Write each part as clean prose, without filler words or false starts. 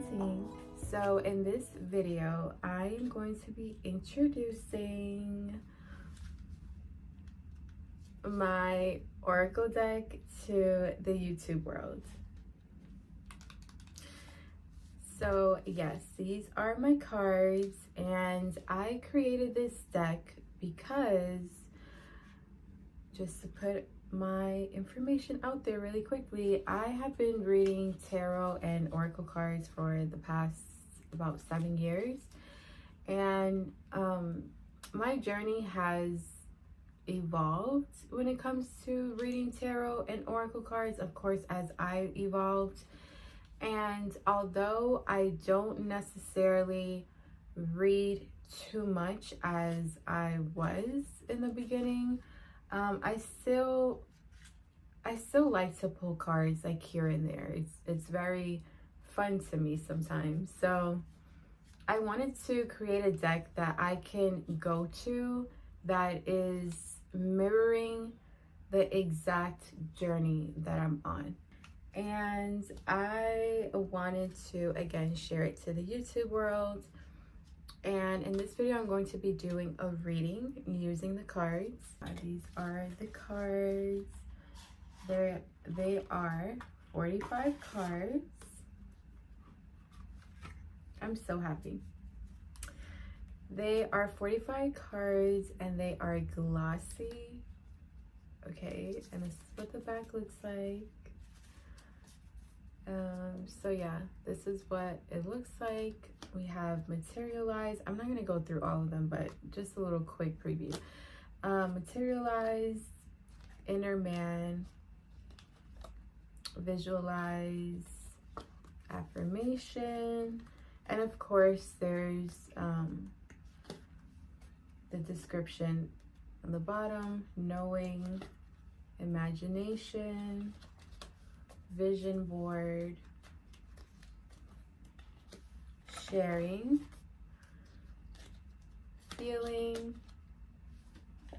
presenting. So in this video, I am going to be introducing my oracle deck to the YouTube world. So yes, these are my cards, and I created this deck because, just to put my information out there really quickly, I have been reading tarot and oracle cards for the past about 7 years, and my journey has evolved when it comes to reading tarot and oracle cards, of course, as I evolved. And although I don't necessarily read too much as I was in the beginning, I still like to pull cards like here and there. It's very fun to me sometimes. So I wanted to create a deck that I can go to that is mirroring the exact journey that I'm on. And I wanted to, again, share it to the YouTube world. And in this video, I'm going to be doing a reading using the cards. These are the cards. They are 45 cards. I'm so happy. They are 45 cards and they are glossy. Okay, and this is what the back looks like. So yeah, this is what it looks like. We have materialize. I'm not gonna go through all of them, but just a little quick preview. Materialize, inner man, visualize, affirmation, and of course there's the description on the bottom: knowing, imagination, vision board, sharing, feeling,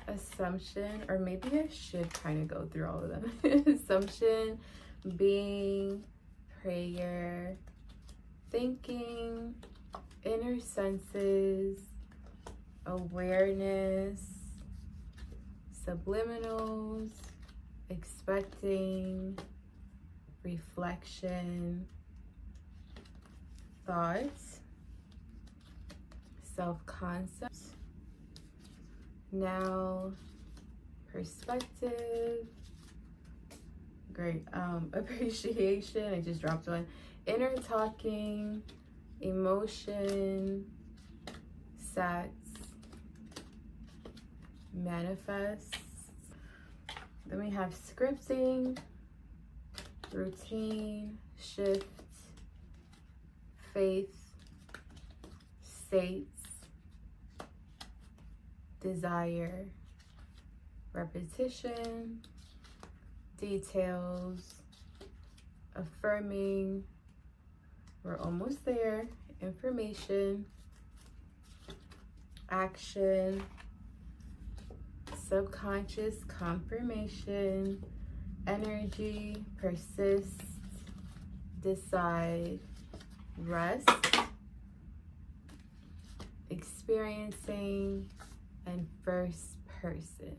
assumption, or maybe I should kind of go through all of them. Assumption, being, prayer, thinking, inner senses, awareness, subliminals, expecting, reflection, thoughts, self-concept, now, perspective, great, appreciation, I just dropped one, inner talking, emotion, sats, manifest. Then we have scripting, routine, shift, faith, states, desire, repetition, details, affirming, we're almost there, information, action, subconscious, confirmation, energy, persist, decide, rest, experiencing, and first person.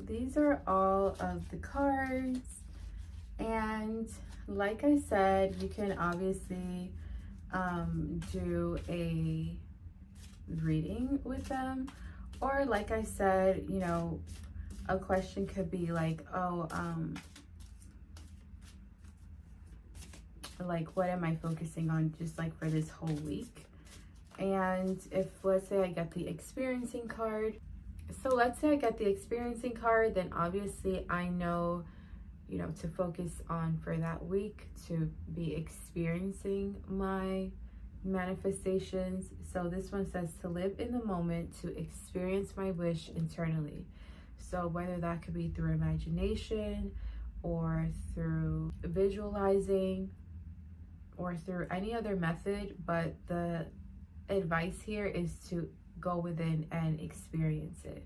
These are all of the cards, and like I said, you can obviously do a reading with them, or like I said, you know, a question could be like, oh, like what am I focusing on just like for this whole week? And if, let's say I get the experiencing card, so let's say I get the experiencing card, then obviously I know, you know, to focus on for that week to be experiencing my manifestations. So this one says to live in the moment, to experience my wish internally. So whether that could be through imagination or through visualizing or through any other method, but the advice here is to go within and experience it.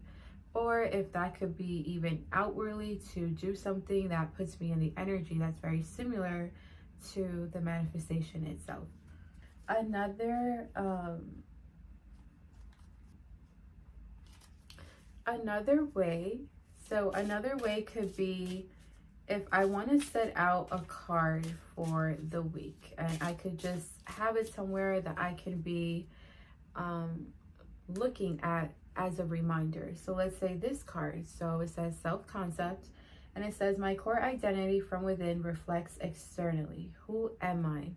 Or if that could be even outwardly, to do something that puts me in the energy that's very similar to the manifestation itself. another another way could be if I want to set out a card for the week, and I could just have it somewhere that I can be looking at as a reminder. So let's say this card, so it says self-concept, and it says my core identity from within reflects externally. Who am I?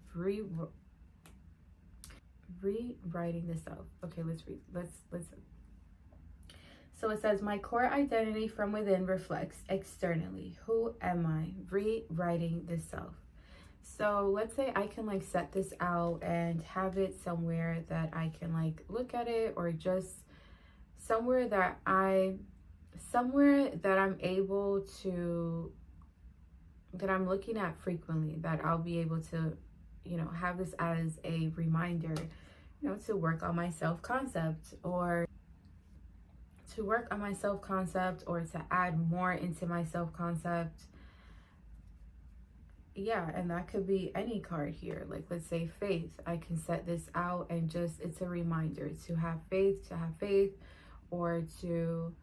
Rewriting the self. Okay, let's read. Let's. So it says my core identity from within reflects externally. Who am I? Rewriting the self. So let's say I can like set this out and have it somewhere that I can like look at it, or just somewhere that I'm able to, that I'm looking at frequently, that I'll be able to, have this as a reminder, to work on my self-concept, or to add more into my self-concept. Yeah, and that could be any card here. Like, let's say faith. I can set this out and just, it's a reminder to have faith, or to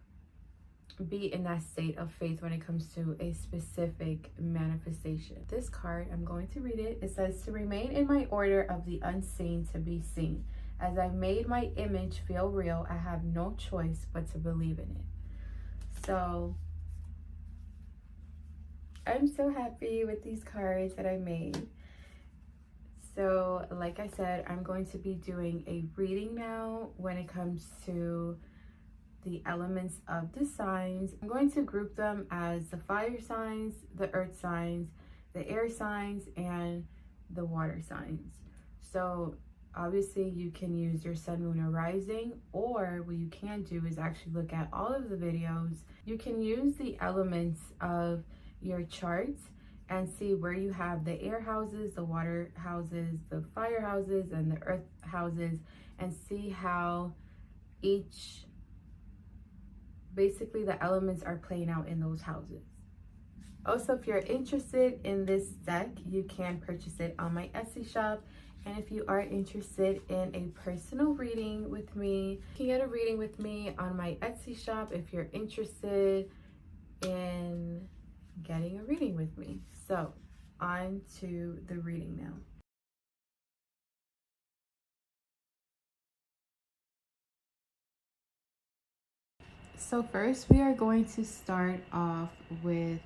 be in that state of faith when it comes to a specific manifestation. This card, I'm going to read it. It says, to remain in my order of the unseen to be seen. As I made my image feel real, I have no choice but to believe in it. So I'm so happy with these cards that I made. So like I said, I'm going to be doing a reading now when it comes to the elements of the signs. I'm going to group them as the fire signs, the earth signs, the air signs, and the water signs. So obviously you can use your sun, moon, or rising, or what you can do is actually look at all of the videos. You can use the elements of your chart and see where you have the air houses, the water houses, the fire houses, and the earth houses, and see how basically the elements are playing out in those houses. Also, if you're interested in this deck, you can purchase it on my Etsy shop. And if you are interested in a personal reading with me, you can get a reading with me on my Etsy shop if you're interested in getting a reading with me. So on to the reading now. So first we are going to start off with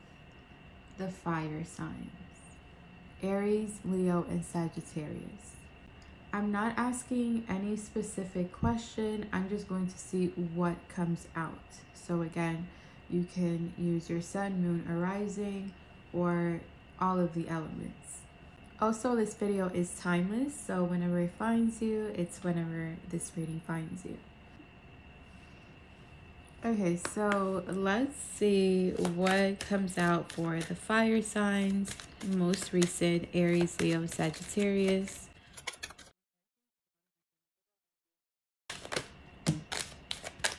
the fire signs: Aries, Leo, and Sagittarius. I'm not asking any specific question. I'm just going to see what comes out. So again, you can use your sun, moon, or rising, or all of the elements. Also, this video is timeless, so whenever it finds you, it's whenever this reading finds you. Okay, so let's see what comes out for the fire signs. Most recent: Aries, Leo, Sagittarius.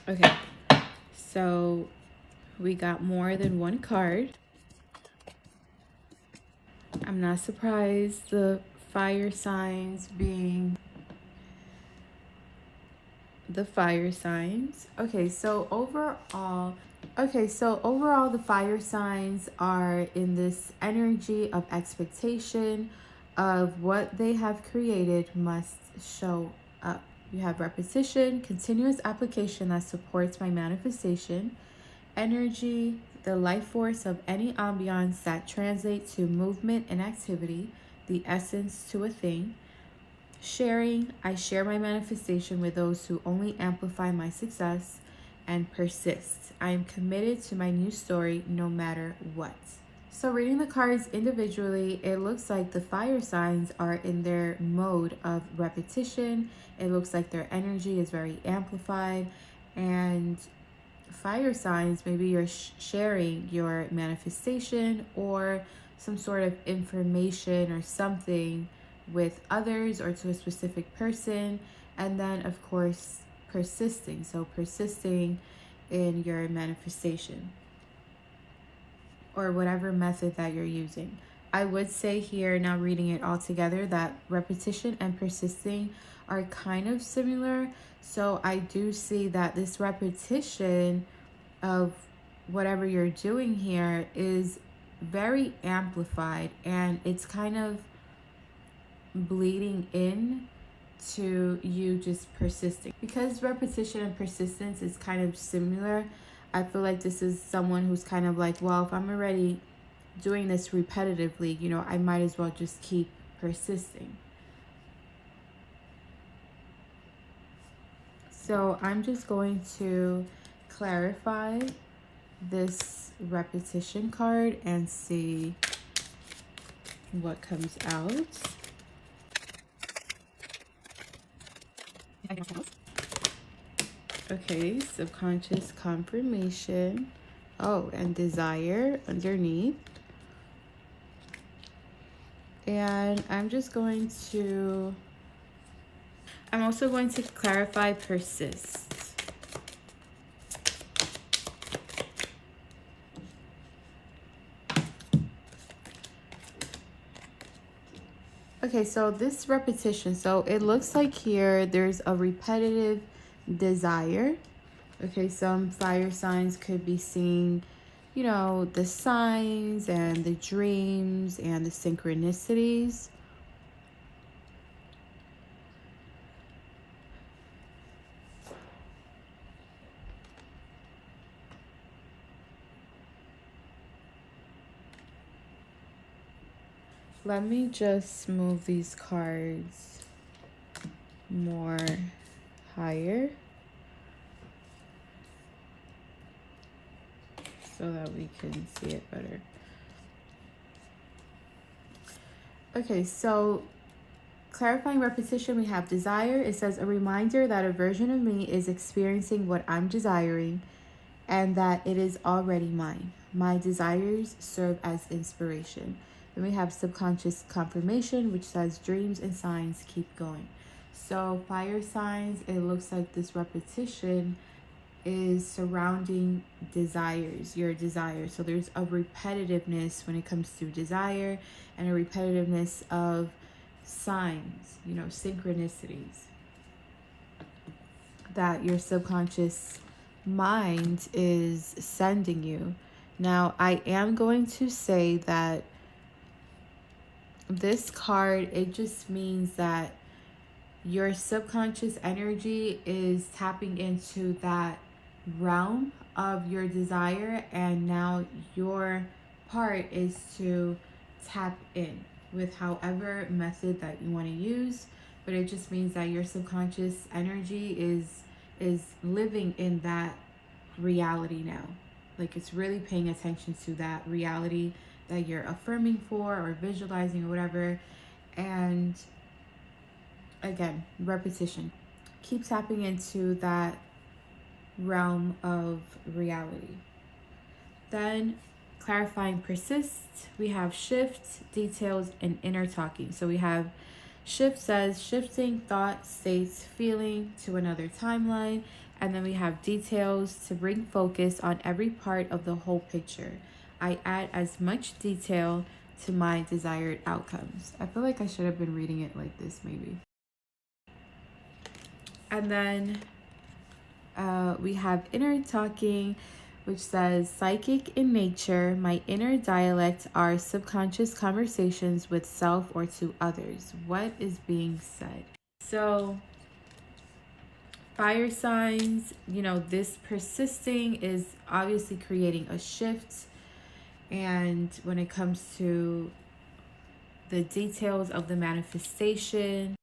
Okay, so we got more than one card. I'm not surprised, the fire signs being the fire signs. Okay, so overall the fire signs are in this energy of expectation of what they have created must show up. You have repetition, continuous application that supports my manifestation, energy, the life force of any ambiance that translates to movement and activity, the essence to a thing. Sharing, I share my manifestation with those who only amplify my success. And persist, I am committed to my new story no matter what. So reading the cards individually, it looks like the fire signs are in their mode of repetition. It looks like their energy is very amplified. And fire signs, maybe you're sharing your manifestation or some sort of information or something with others or to a specific person. And then, of course, persisting. So persisting in your manifestation, or whatever method that you're using. I would say here, now reading it all together, that repetition and persisting are kind of similar. So I do see that this repetition of whatever you're doing here is very amplified, and it's kind of bleeding in to you just persisting. Because repetition and persistence is kind of similar, I feel like this is someone who's kind of like, well, if I'm already doing this repetitively, you know, I might as well just keep persisting. So I'm just going to clarify this repetition card and see what comes out. Okay, subconscious confirmation. Oh, and desire underneath. And I'm also going to clarify persist. Okay, so this repetition, so it looks like here there's a repetitive desire. Okay, some fire signs could be seeing, you know, the signs and the dreams and the synchronicities. Let me just move these cards more higher so that we can see it better. Okay, so clarifying repetition, we have desire. It says a reminder that a version of me is experiencing what I'm desiring and that it is already mine. My desires serve as inspiration. Then we have subconscious confirmation, which says dreams and signs keep going. So fire signs, it looks like this repetition is surrounding desires, your desire. So there's a repetitiveness when it comes to desire and a repetitiveness of signs, you know, synchronicities that your subconscious mind is sending you. Now, I am going to say that this card, it just means that your subconscious energy is tapping into that realm of your desire, and now your part is to tap in with however method that you want to use. But it just means that your subconscious energy is living in that reality now. Like, it's really paying attention to that reality that you're affirming for or visualizing or whatever. And again, repetition. Keep tapping into that realm of reality. Then clarifying persist, we have shift, details, and inner talking. So we have shift says shifting thought, states, feeling to another timeline. And then we have details to bring focus on every part of the whole picture. I add as much detail to my desired outcomes. I feel like I should have been reading it like this maybe. And then we have inner talking, which says psychic in nature. My inner dialect are subconscious conversations with self or to others. What is being said? So fire signs, you know, this persisting is obviously creating a shift. And when it comes to the details of the manifestation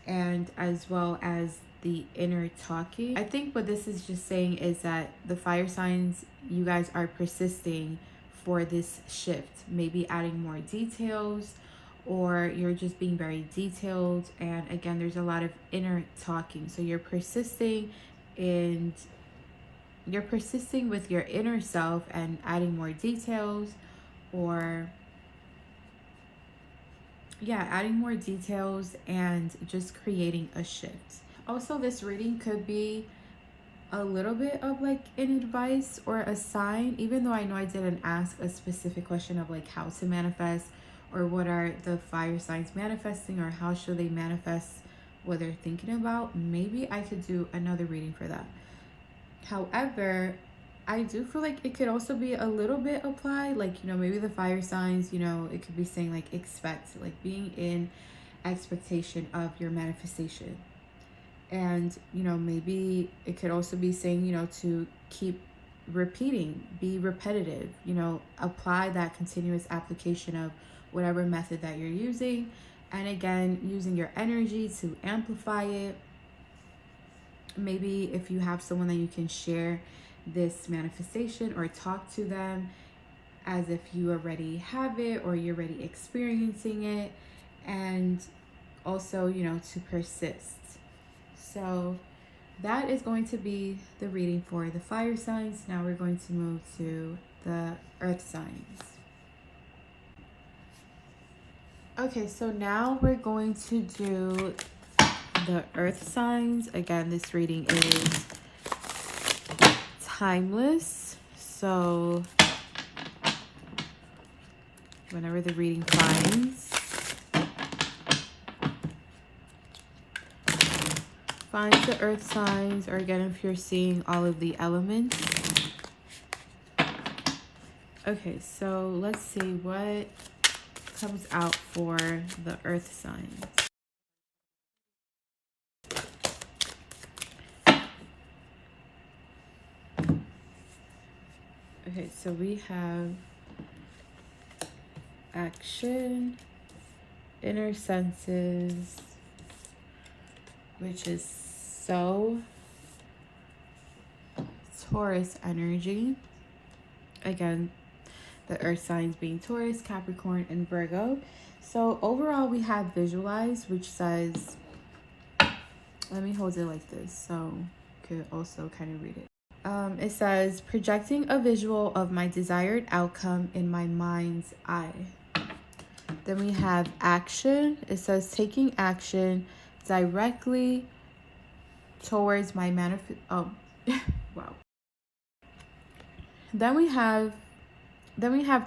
and as well as the inner talking, I think what this is just saying is that the fire signs, you guys are persisting for this shift, maybe adding more details, or you're just being very detailed. And again, there's a lot of inner talking. So you're persisting with your inner self and adding more details, or adding more details and just creating a shift. Also, this reading could be a little bit of like an advice or a sign, even though I know I didn't ask a specific question of like how to manifest or what are the fire signs manifesting, or how should they manifest what they're thinking about, maybe I could do another reading for that. However, I do feel like it could also be a little bit applied, like, maybe the fire signs, it could be saying like expect, like being in expectation of your manifestation. And, maybe it could also be saying, to keep repeating, be repetitive, apply that continuous application of whatever method that you're using. And again, using your energy to amplify it. Maybe if you have someone that you can share this manifestation or talk to them as if you already have it or you're already experiencing it. And also, to persist. So that is going to be the reading for the fire signs. Now we're going to move to the earth signs. Okay, so now we're going to do the earth signs. Again, this reading is timeless. So whenever the reading finds the earth signs, or again, if you're seeing all of the elements. Okay, so let's see what comes out for the earth signs. Okay, so we have action, inner senses, which is so Taurus energy. Again, the earth signs being Taurus, Capricorn, and Virgo. So overall, we have visualize, which says, let me hold it like this so you could also kind of read it. It says, projecting a visual of my desired outcome in my mind's eye. Then we have action. It says, taking action directly towards my wow. Then we have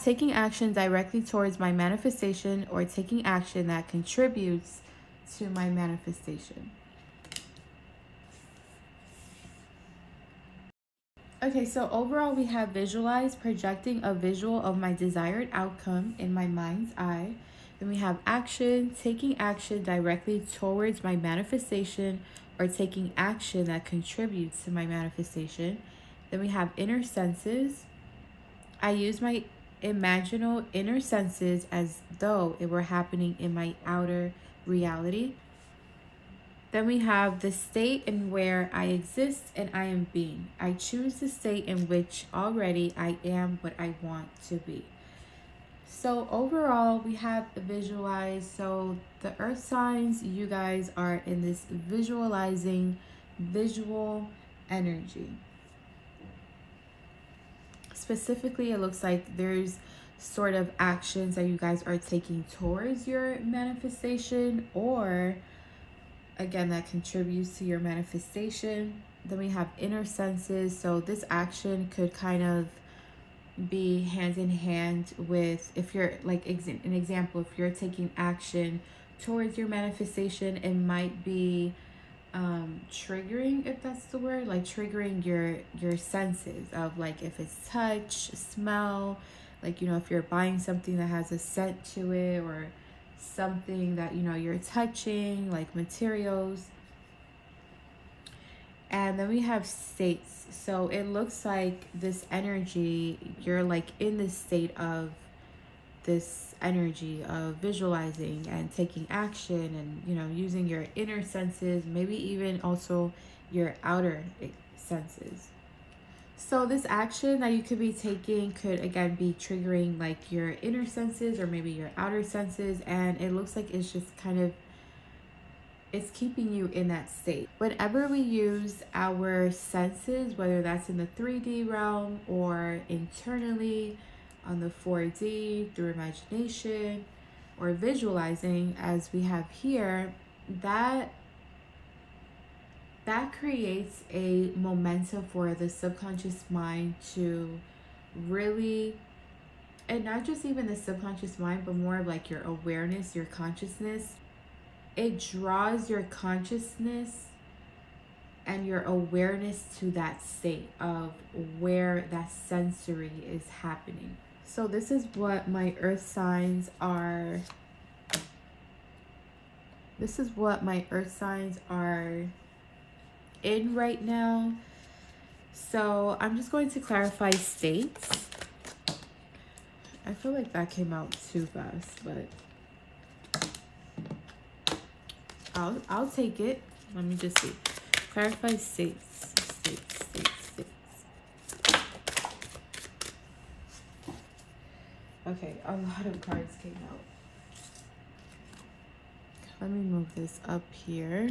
taking action directly towards my manifestation, or taking action that contributes to my manifestation. Okay, so overall we have visualize, projecting a visual of my desired outcome in my mind's eye. Then we have action, taking action directly towards my manifestation, or taking action that contributes to my manifestation. Then we have inner senses. I use my imaginal inner senses as though it were happening in my outer reality. Then we have the state in where I exist and I am being. I choose the state in which already I am what I want to be. So overall, we have visualize. So the earth signs, you guys are in this visualizing, visual energy. Specifically, it looks like there's sort of actions that you guys are taking towards your manifestation, or again, that contributes to your manifestation. Then we have inner senses. So this action could kind of be hand in hand with, if you're like an example, if you're taking action towards your manifestation, it might be triggering, if that's the word, like triggering your senses of, like, if it's touch, smell, like, if you're buying something that has a scent to it, or something that you're touching, like materials. And then we have states. So it looks like this energy, you're like in this state of this energy of visualizing and taking action, and using your inner senses, maybe even also your outer senses. So this action that you could be taking could again be triggering like your inner senses or maybe your outer senses, and it looks like it's just kind of, it's keeping you in that state. Whenever we use our senses, whether that's in the 3D realm or internally on the 4D through imagination or visualizing, as we have here, that creates a momentum for the subconscious mind to really and not just even the subconscious mind, but more of like your awareness, your consciousness. It draws your consciousness and your awareness to that state of where that sensory is happening. So this is what my earth signs are. This is what my earth signs are in right now. So I'm just going to clarify states. I feel like that came out too fast, but I'll take it. Let me just see. Clarify states. Okay, a lot of cards came out. Let me move this up here.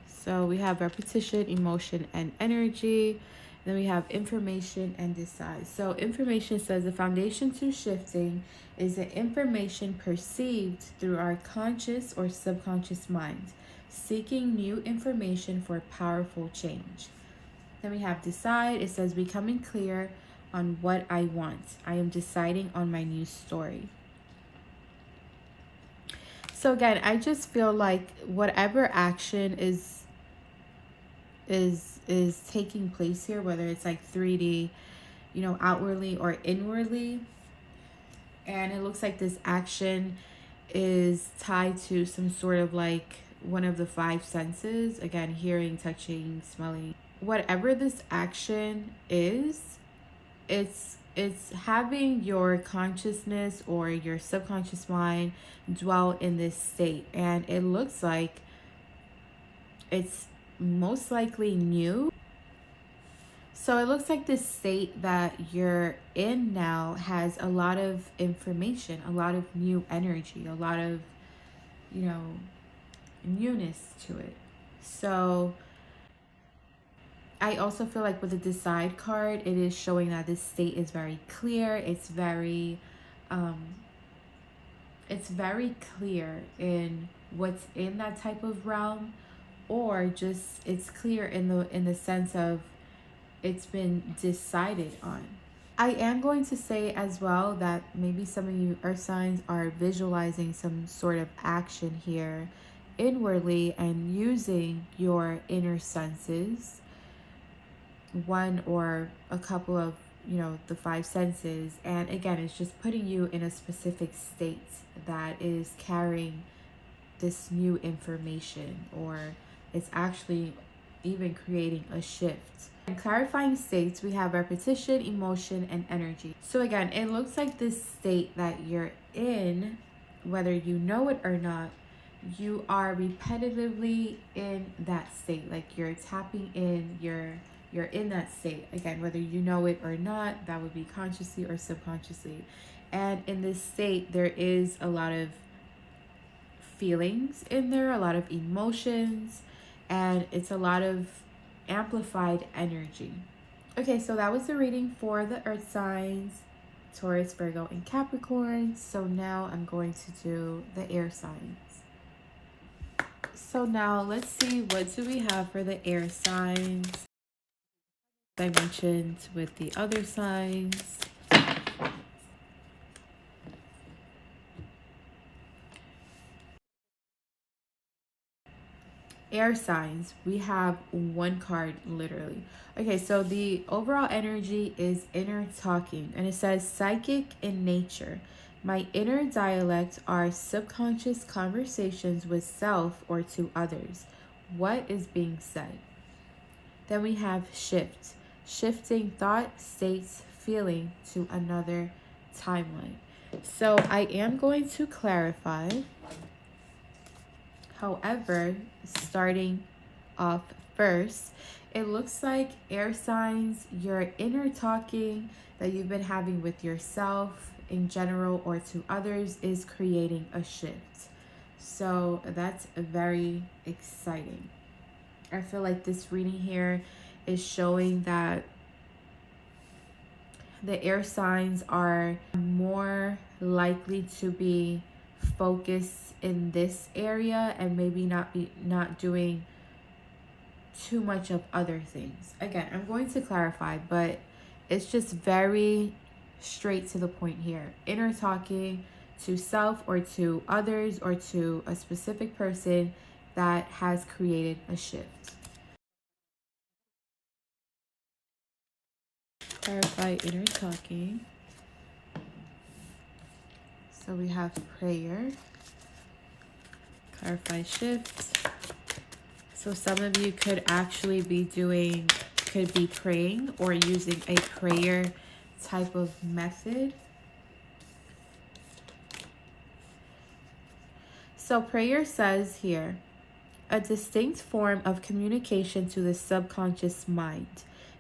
So we have repetition, emotion, and energy. Then we have information and decide. So information says the foundation to shifting is the information perceived through our conscious or subconscious mind, seeking new information for powerful change. Then we have decide. It says becoming clear on what I want. I am deciding on my new story. So again, I just feel like whatever action is taking place here, whether it's like 3D, you know, outwardly or inwardly, and it looks like this action is tied to some sort of like one of the five senses, again, hearing, touching, smelling. Whatever this action is, it's having your consciousness or your subconscious mind dwell in this state, and it looks like it's most likely new. So it looks like this state that you're in now has a lot of information, a lot of new energy, a lot of, you know, newness to it. So I also feel like with the decide card, it is showing that this state is very clear. It's very clear in what's in that type of realm, or just it's clear in the sense of it's been decided on. I am going to say as well that maybe some of you earth signs are visualizing some sort of action here inwardly and using your inner senses, one or a couple of, you know, the five senses. And again, it's just putting you in a specific state that is carrying this new information, or it's actually even creating a shift. In clarifying states, we have repetition, emotion, and energy. So again, it looks like this state that you're in, whether you know it or not, you are repetitively in that state. Like you're tapping in, you're in that state. Again, whether you know it or not, that would be consciously or subconsciously. And in this state, there is a lot of feelings in there, a lot of emotions, and it's a lot of amplified energy. Okay, so that was the reading for the earth signs, Taurus, Virgo, and Capricorn. So now I'm going to do the air signs. So now let's see, what do we have for the air signs? I mentioned with the other signs. Air signs, we have one card literally. Okay, so the overall energy is inner talking, and it says psychic in nature. My inner dialect are subconscious conversations with self or to others. What is being said? Then we have shift, shifting thought, states, feeling to another timeline. So I am going to clarify. However, starting off first, it looks like air signs, your inner talking that you've been having with yourself in general or to others is creating a shift. So that's very exciting. I feel like this reading here is showing that the air signs are more likely to be focused in this area and maybe not doing too much of other things. Again, I'm going to clarify, but It's just very straight to the point here. Inner talking to self or to others or to a specific person that has created a shift. Clarify inner talking. So we have prayer, clarify shift. So some of you could actually be praying or using a prayer type of method. So prayer says here, a distinct form of communication to the subconscious mind.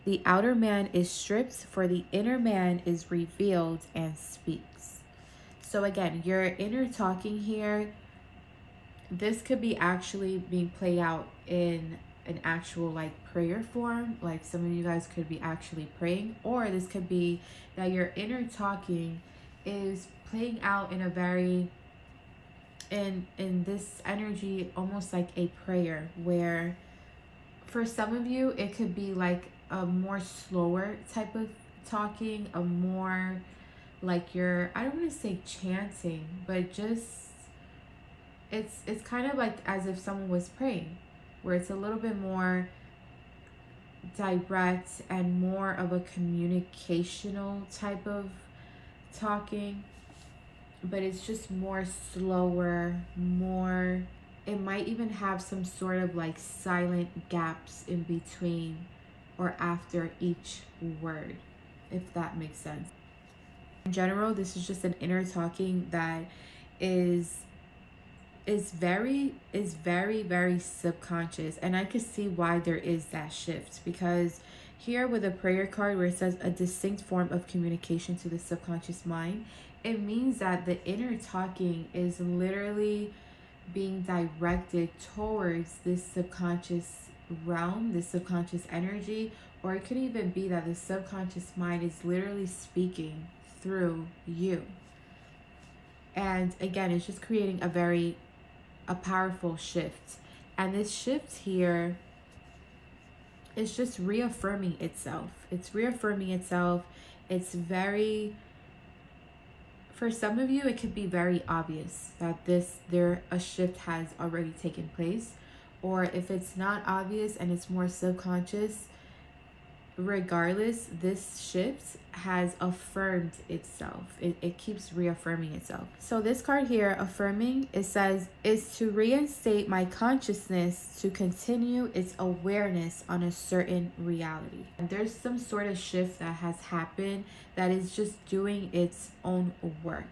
The outer man is stripped, for the inner man is revealed and speaks. So again, your inner talking here, this could be actually being played out in an actual like prayer form. Like some of you guys could be actually praying, or this could be that your inner talking is playing out in a very in this energy, almost like a prayer, where for some of you it could be like a more slower type of talking, a more like you're, I don't want to say chanting, but just it's kind of like as if someone was praying, where it's a little bit more direct and more of a communicational type of talking, but it's just more slower, more, it might even have some sort of like silent gaps in between or after each word, if that makes sense. In general, this is just an inner talking that is very subconscious, and I could see why there is that shift, because here with a prayer card where it says a distinct form of communication to the subconscious mind, it means that the inner talking is literally being directed towards this subconscious realm, this subconscious energy, or it could even be that the subconscious mind is literally speaking through you. And again, it's just creating a powerful shift. And this shift here is just reaffirming itself. It's reaffirming itself. It's very, for some of you, it could be very obvious that a shift has already taken place. Or if it's not obvious and it's more subconscious, regardless, this shift has affirmed itself. It keeps reaffirming itself. So this card here, affirming, it says, is to reinstate my consciousness to continue its awareness on a certain reality. And there's some sort of shift that has happened that is just doing its own work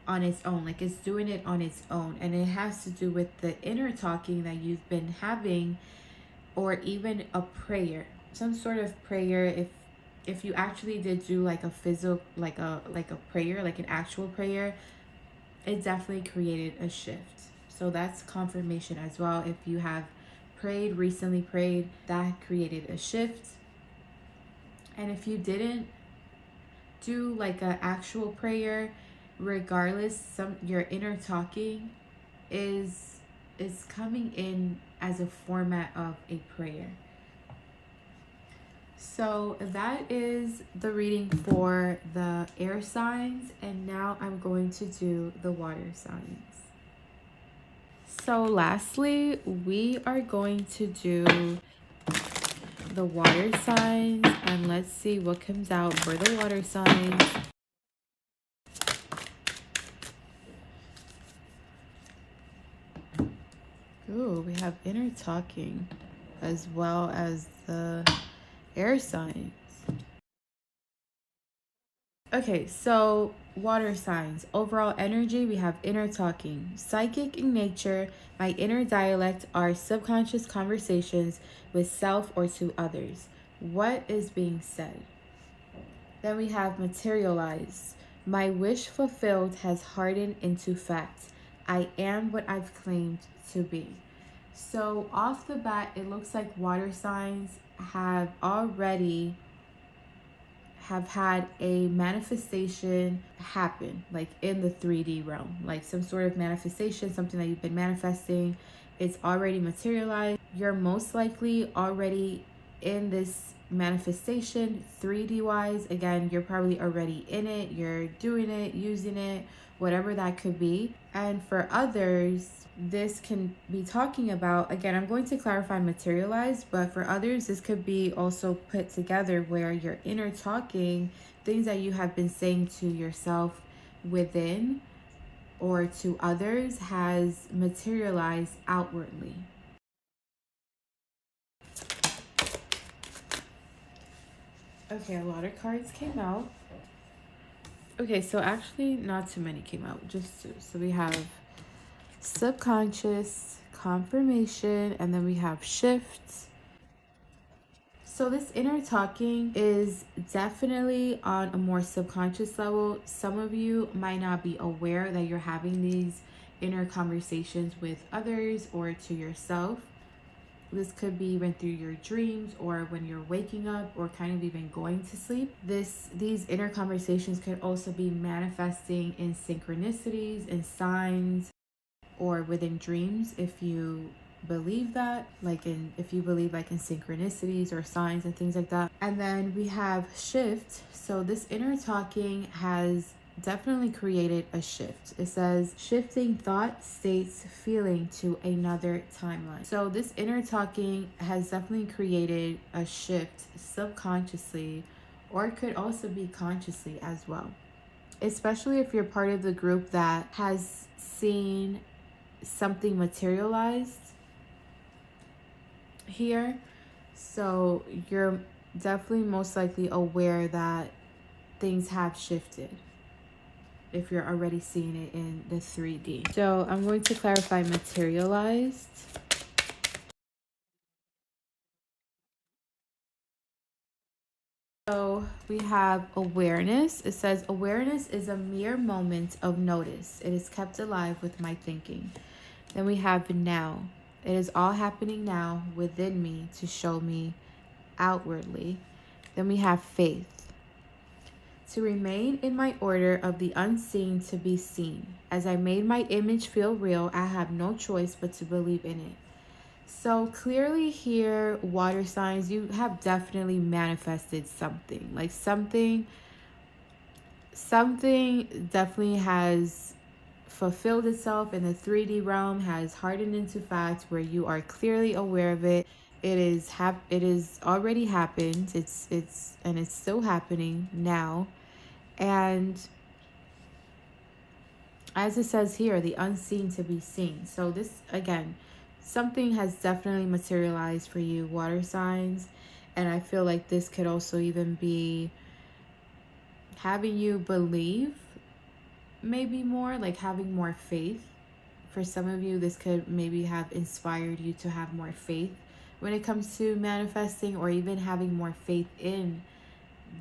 on its own, like it's doing it on its own, and it has to do with the inner talking that you've been having, or even a prayer, some sort of prayer. If you actually did do like a physical, like a prayer, like an actual prayer, it definitely created a shift. So that's confirmation as well. If you have recently prayed, that created a shift. And if you didn't do like an actual prayer, regardless, your inner talking is coming in as a format of a prayer. So that is the reading for the air signs, and now I'm going to do the water signs. So lastly, we are going to do the water signs, and let's see what comes out for the water signs. Ooh, we have inner talking as well as the air signs. Okay, so water signs. Overall energy, we have inner talking. Psychic in nature, my inner dialect are subconscious conversations with self or to others. What is being said? Then we have materialize. My wish fulfilled has hardened into fact. I am what I've claimed to be. So off the bat, it looks like water signs have had a manifestation happen, like in the 3D realm, like some sort of manifestation, something that you've been manifesting. It's already materialized. You're most likely already in this manifestation 3D wise. Again, you're probably already in it, you're doing it, using it, whatever that could be. And for others, this can be talking about, again, I'm going to clarify materialized, but for others, this could be also put together where your inner talking, things that you have been saying to yourself within or to others, has materialized outwardly. Okay, a lot of cards came out. Okay, so actually not too many came out, just two. So we have subconscious, confirmation, and then we have shifts. So this inner talking is definitely on a more subconscious level. Some of you might not be aware that you're having these inner conversations with others or to yourself. This could be even through your dreams or when you're waking up or kind of even going to sleep. These inner conversations could also be manifesting in synchronicities and signs or within dreams if you believe that, if you believe in synchronicities or signs and things like that. And then we have shift. So this inner talking has definitely created a shift. It says shifting thought, states, feeling to another timeline. So this inner talking has definitely created a shift subconsciously, or it could also be consciously as well, especially if you're part of the group that has seen something materialized here. So you're definitely most likely aware that things have shifted if you're already seeing it in the 3D. So I'm going to clarify materialized. So we have awareness. It says awareness is a mere moment of notice. It is kept alive with my thinking. Then we have now. It is all happening now within me to show me outwardly. Then we have faith. To remain in my order of the unseen to be seen. As I made my image feel real, I have no choice but to believe in it. So clearly here, water signs, you have definitely manifested something. Like something definitely has fulfilled itself in the 3D realm, has hardened into fact where you are clearly aware of it. It is already happened. It's still happening now. And as it says here, the unseen to be seen. So this, again, something has definitely materialized for you, water signs. And I feel like this could also even be having you believe maybe more, like having more faith. For some of you, this could maybe have inspired you to have more faith when it comes to manifesting, or even having more faith in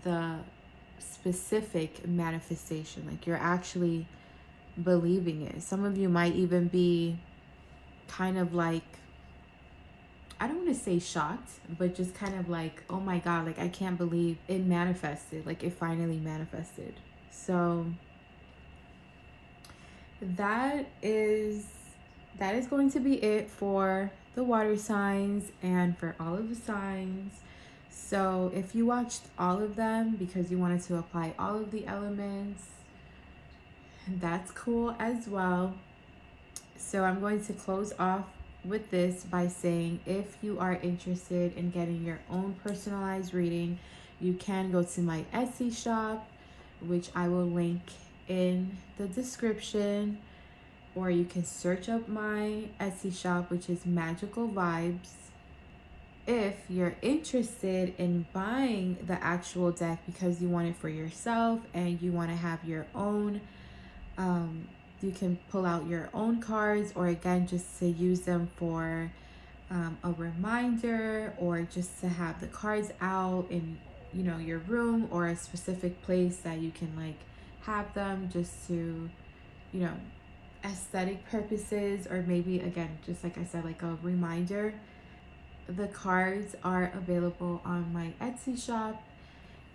the specific manifestation. Like you're actually believing it. Some of you might even be kind of like, I don't want to say shocked, but just kind of like, oh my God, like I can't believe it manifested. Like it finally manifested. So that is going to be it for the water signs and for all of the signs. So if you watched all of them because you wanted to apply all of the elements, that's cool as well. So I'm going to close off with this by saying, if you are interested in getting your own personalized reading, you can go to my Etsy shop, which I will link in the description, or you can search up my Etsy shop, which is Magical Vibes. If you're interested in buying the actual deck because you want it for yourself and you want to have your own, you can pull out your own cards, or again, just to use them for a reminder, or just to have the cards out in, your room or a specific place that you can like have them just to, aesthetic purposes, or maybe again, just like I said, like a reminder. The cards are available on my Etsy shop.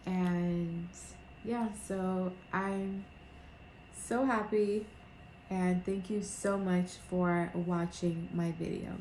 And yeah, so I'm so happy, and thank you so much for watching my video.